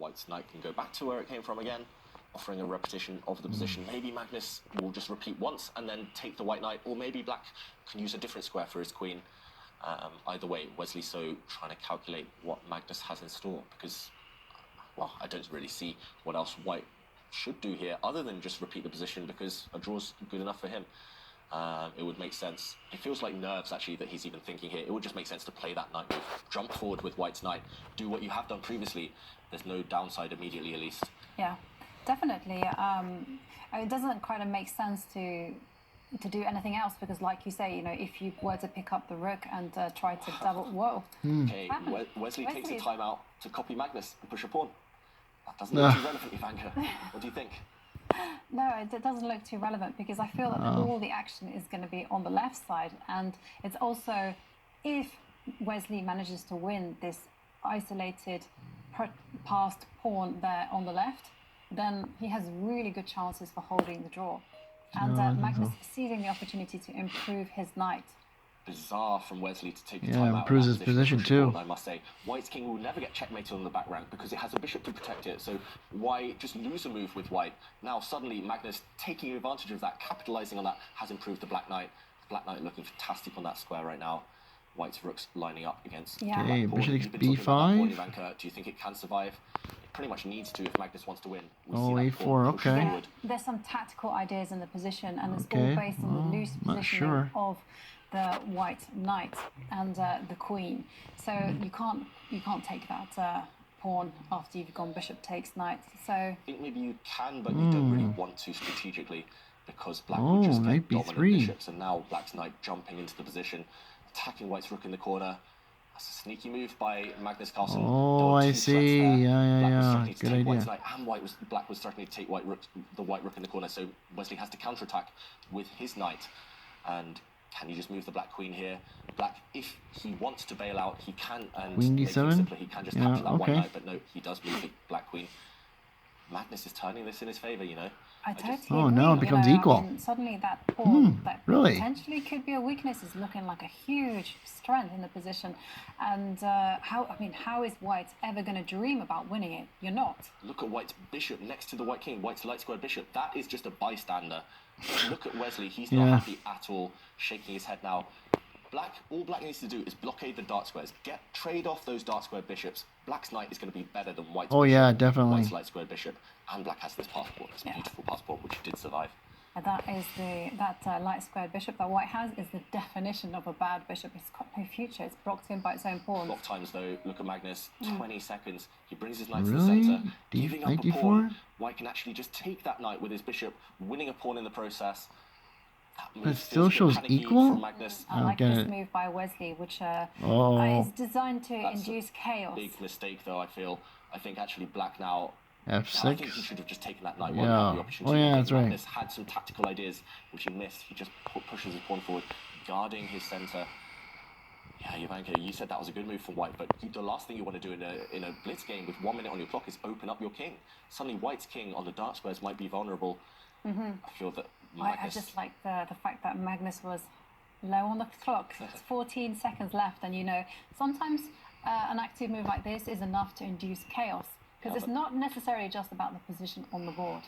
White's knight can go back to where it came from again, offering a repetition of the position. Maybe Magnus will just repeat once and then take the white knight, or maybe black can use a different square for his queen. Either way, Wesley So trying to calculate what Magnus has in store, because, well, I don't really see what else White should do here other than just repeat the position, because a draw's good enough for him. It would make sense. It feels like nerves, actually, that he's even thinking here. It would just make sense to play that knight move. Jump forward with White's knight. Do what you have done previously. There's no downside immediately, at least. Yeah, definitely. It doesn't quite make sense to do anything else, because, like you say, you know, if you were to pick up the rook and try to double... Whoa. Okay, Wesley takes a timeout to copy Magnus and push a pawn. That doesn't look too relevant, Ivanka. What do you think? No, it doesn't look too relevant, because I feel that all the action is going to be on the left side, and it's also, if Wesley manages to win this isolated passed pawn there on the left, then he has really good chances for holding the draw. And Magnus seizing the opportunity to improve his knight. Bizarre from Wesley to take the time out. Improves his position too. I must say, White's king will never get checkmated on the back rank because it has a bishop to protect it. So why just lose a move with White? Now suddenly Magnus taking advantage of that, capitalizing on that, has improved the black knight. The black knight looking fantastic on that square right now. White's rook's lining up against. Okay, bishop takes b5. Do you think it can survive? It pretty much needs to if Magnus wants to win. a4, okay. Yeah, there's some tactical ideas in the position, and it's all based on the loose positioning of the white knight and the queen. So you can't take that pawn after you've gone bishop takes knight. So I think maybe you can, but you don't really want to strategically, because black would just get dominant bishops, and now black's knight jumping into the position, attacking White's rook in the corner. That's a sneaky move by Magnus Carlsen. I see. Yeah. Good idea. White's knight, and black was threatening to take the white rook in the corner, so Wesley has to counterattack with his knight. And can you just move the black queen here? Black, if he wants to bail out, he can, and queen make it d7? simpler. He can just capture that white knight, but no, he does move the black queen. Magnus is turning this in his favor, you know. I totally agree. Now it becomes equal. I mean, suddenly that pawn that really? potentially could be a weakness is looking like a huge strength in the position. And how is White ever going to dream about winning it? You're not. Look at White's bishop next to the white king. White's light squared bishop. That is just a bystander. Look at Wesley. He's not happy at all, shaking his head now. All black needs to do is blockade the dark squares. Trade off those dark squared bishops. Black's knight is going to be better than White's bishop. Yeah, definitely. White's light squared bishop. And black has this passport, this beautiful passport, which did survive. And that is that light squared bishop that White has is the definition of a bad bishop. It's got no future. It's blocked in by its own pawn. Block times though. Look at Magnus. 20 seconds. He brings his knight to the center, giving up a pawn. White can actually just take that knight with his bishop, winning a pawn in the process. It still shows equal? I like this move by Wesley, which is designed to induce chaos. Big mistake, though, I feel. I think actually black now... F6. I think he should have just taken that knight. The opportunity. That's right. Magnus had some tactical ideas, which he missed. He just pushes his pawn forward, guarding his center. Yeah, Ivanka, you said that was a good move for White, but the last thing you want to do in a blitz game with 1 minute on your clock is open up your king. Suddenly White's king on the dark squares might be vulnerable. I feel that I just like the fact that Magnus was low on the clock. It's 14 seconds left, and you know, sometimes an active move like this is enough to induce chaos, because it's not necessarily just about the position on the board.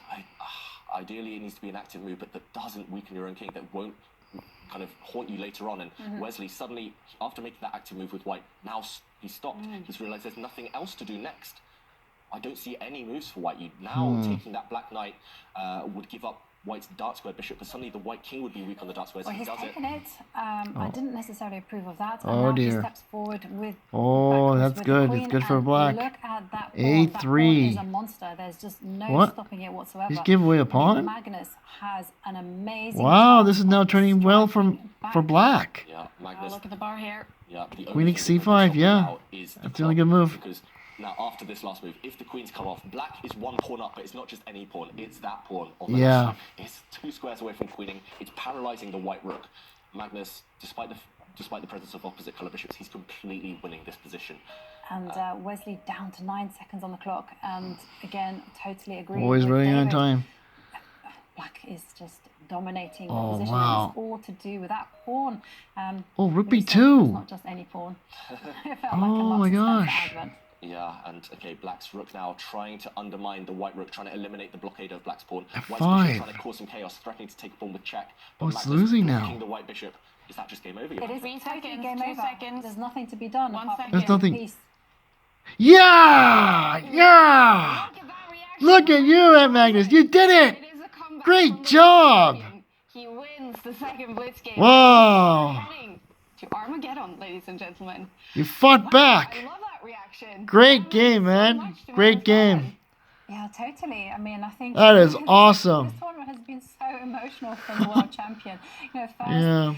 Ideally, it needs to be an active move, but that doesn't weaken your own king, that won't kind of haunt you later on. And Wesley suddenly, after making that active move with White, now he's stopped. He's realized there's nothing else to do next. I don't see any moves for White. Now taking that black knight would give up White's dark square bishop, but suddenly the white king would be weak on the dark squares. Well, he's taken it. I didn't necessarily approve of that. Oh, and now dear. He steps forward with. That's good. It's good for black. Look at that pawn. A3. That pawn is a monster. There's just no stopping it whatsoever. He's giving away a pawn? Magnus has an amazing. Wow, this is now turning well for black. Yeah, Magnus. Look at the bar here. Yeah, Queen c5. Yeah, that's a really good move. Because now, after this last move, if the queens come off, black is 1 pawn up, but it's not just any pawn, it's that pawn on the left. It's 2 squares away from queening. It's paralyzing the white rook. Magnus, despite the presence of opposite colour bishops, he's completely winning this position. And Wesley down to 9 seconds on the clock, and again, totally agree. Always running on time. Black is just dominating the position. Wow. It's all to do with that pawn. Rook b2. It's not just any pawn. It felt like a my gosh. Advent. Yeah, and okay, Black's rook now trying to undermine the white rook, trying to eliminate the blockade of Black's pawn. White's F5. bishop trying to cause some chaos, threatening to take a pawn with check. But Oh, it's Magnus losing blocking now. the white bishop. Is that just game over? It is 3 totally seconds, game 2 over. seconds. There's nothing to be done. 1 apart second. from There's nothing. peace. Yeah! Yeah! Look at that reaction. Look at you, Magnus. You did it! It is a comeback Great from the job! champion. He wins the second Blitz game. Whoa! Heading to Armageddon, ladies and gentlemen. You fought I back. love that reaction. Great That game, means so man. much to Great Magnus game. Carlsen. Yeah, totally. I mean, I think That is this awesome. tournament has been so emotional for the world champion. You know, first Yeah.